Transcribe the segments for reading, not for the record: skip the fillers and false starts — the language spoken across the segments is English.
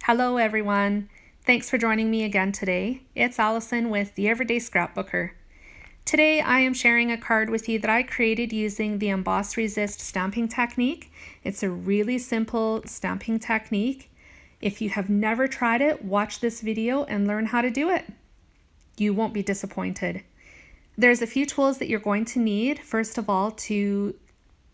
Hello everyone. Thanks for joining me again today. It's Allison with the Everyday Scrapbooker. Today I am sharing a card with you that I created using the Emboss Resist stamping technique. It's a really simple stamping technique. If you have never tried it, watch this video and learn how to do it. You won't be disappointed. There's a few tools that you're going to need. First of all, to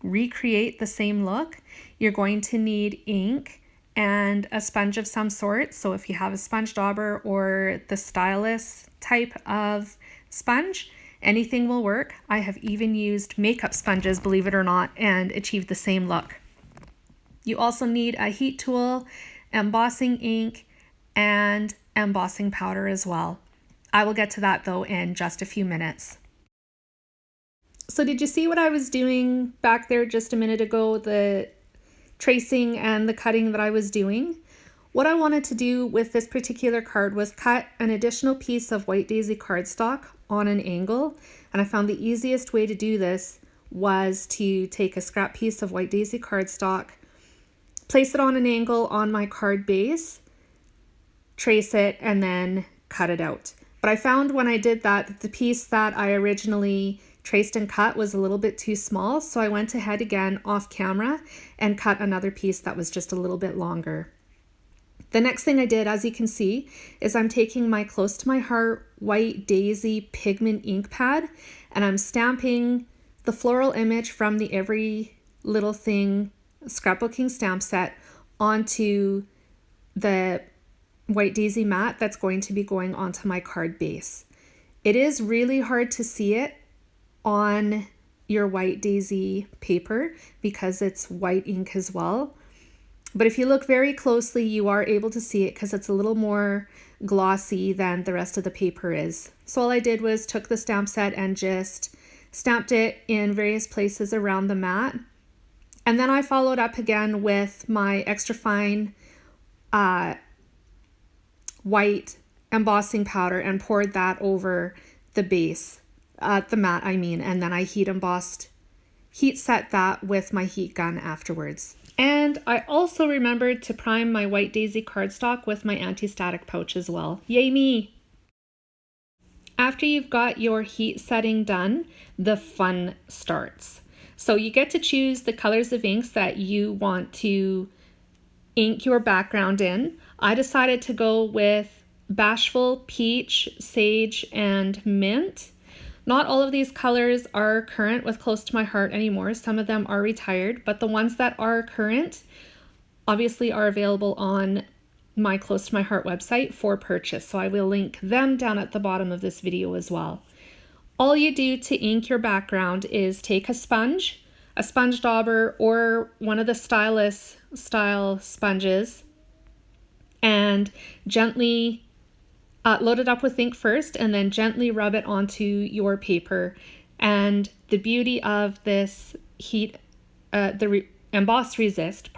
recreate the same look, you're going to need ink and a sponge of some sort. So if you have a sponge dauber or the stylus type of sponge, anything will work. I have even used makeup sponges, believe it or not, and achieved the same look. You also need a heat tool, embossing ink, and embossing powder as well. I will get to that though in just a few minutes. So did you see what I was doing back there just a minute ago? The tracing and the cutting that I was doing. What I wanted to do with this particular card was cut an additional piece of white daisy cardstock on an angle, and I found the easiest way to do this was to take a scrap piece of white daisy cardstock, place it on an angle on my card base, trace it, and then cut it out. But I found when I did that, the piece that I originally traced and cut was a little bit too small, so I went ahead again off camera and cut another piece that was just a little bit longer. The next thing I did, as you can see, is I'm taking my Close to My Heart White Daisy pigment ink pad and I'm stamping the floral image from the Every Little Thing scrapbooking stamp set onto the white daisy mat that's going to be going onto my card base. It is really hard to see it on your white daisy paper because it's white ink as well. But if you look very closely, you are able to see it because it's a little more glossy than the rest of the paper is. So all I did was took the stamp set and just stamped it in various places around the mat. And then I followed up again with my extra fine white embossing powder and poured that over the base. The mat, and then I heat set that with my heat gun afterwards. And I also remembered to prime my white daisy cardstock with my anti-static pouch as well. Yay me! After you've got your heat setting done, the fun starts. So you get to choose the colors of inks that you want to ink your background in. I decided to go with Bashful, Peach, Sage, and Mint. Not all of these colors are current with Close to My Heart anymore. Some of them are retired, but the ones that are current obviously are available on my Close to My Heart website for purchase. So I will link them down at the bottom of this video as well. All you do to ink your background is take a sponge dauber, or one of the stylus style sponges, and gently load it up with ink first and then gently rub it onto your paper. And the beauty of this Emboss Resist,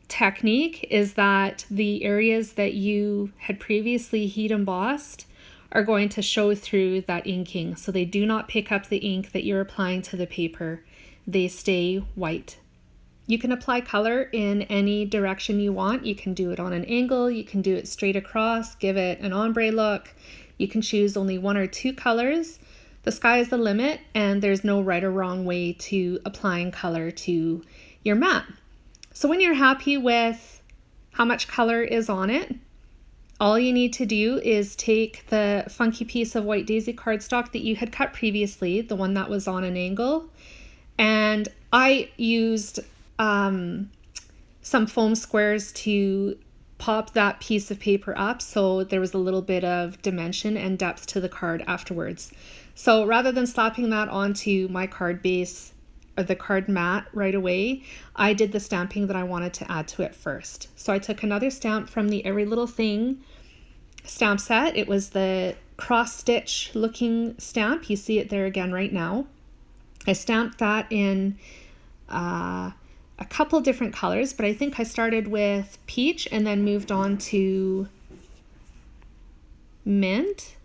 technique is that the areas that you had previously heat embossed are going to show through that inking. So they do not pick up the ink that you're applying to the paper. They stay white. You can apply color in any direction you want. You can do it on an angle, you can do it straight across, give it an ombre look. You can choose only one or two colors. The sky is the limit, and there's no right or wrong way to applying color to your mat. So when you're happy with how much color is on it, all you need to do is take the funky piece of white daisy cardstock that you had cut previously, the one that was on an angle, and I used some foam squares to pop that piece of paper up so there was a little bit of dimension and depth to the card afterwards. So rather than slapping that onto my card base or the card mat right away, I did the stamping that I wanted to add to it first. So I took another stamp from the Every Little Thing stamp set. It was the cross stitch looking stamp. You see it there again right now. I stamped that in a couple different colors, but I think I started with peach and then moved on to mint.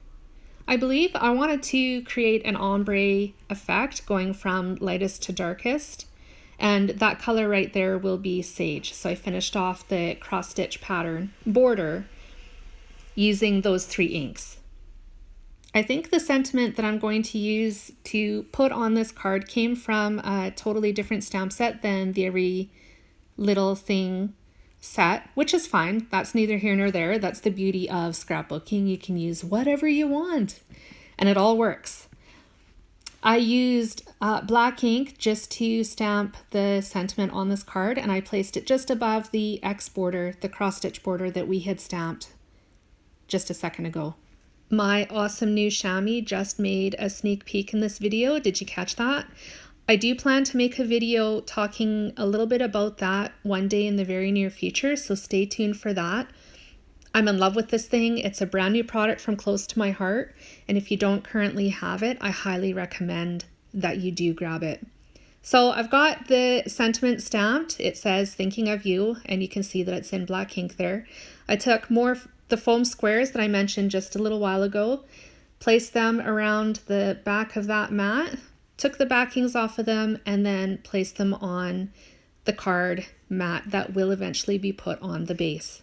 I believe I wanted to create an ombre effect going from lightest to darkest, And that color right there will be sage. So I finished off the cross stitch pattern border using those 3 inks. I think the sentiment that I'm going to use to put on this card came from a totally different stamp set than the Every Little Thing set, which is fine. That's neither here nor there. That's the beauty of scrapbooking. You can use whatever you want and it all works. I used black ink just to stamp the sentiment on this card, and I placed it just above the X border, the cross stitch border that we had stamped just a second ago. My awesome new chamois just made a sneak peek in this video. Did you catch that? I do plan to make a video talking a little bit about that one day in the very near future, so stay tuned for that. I'm in love with this thing. It's a brand new product from close to my heart, and if you don't currently have it, I highly recommend that you do grab it. So I've got the sentiment stamped. It says thinking of you, and you can see that it's in black ink there. I took the foam squares that I mentioned just a little while ago, placed them around the back of that mat, took the backings off of them, and then placed them on the card mat that will eventually be put on the base.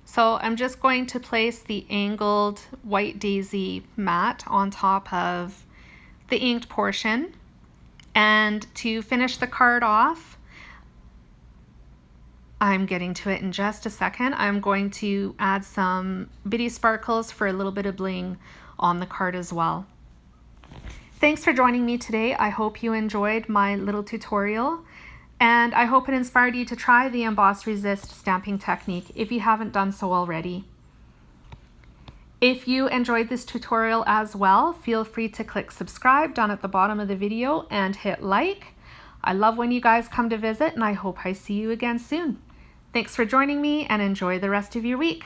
So I'm just going to place the angled white daisy mat on top of the inked portion. And to finish the card off, I'm getting to it in just a second. I'm going to add some bitty sparkles for a little bit of bling on the card as well. Thanks for joining me today. I hope you enjoyed my little tutorial, and I hope it inspired you to try the Emboss Resist stamping technique if you haven't done so already. If you enjoyed this tutorial as well, feel free to click subscribe down at the bottom of the video and hit like. I love when you guys come to visit, and I hope I see you again soon. Thanks for joining me, and enjoy the rest of your week.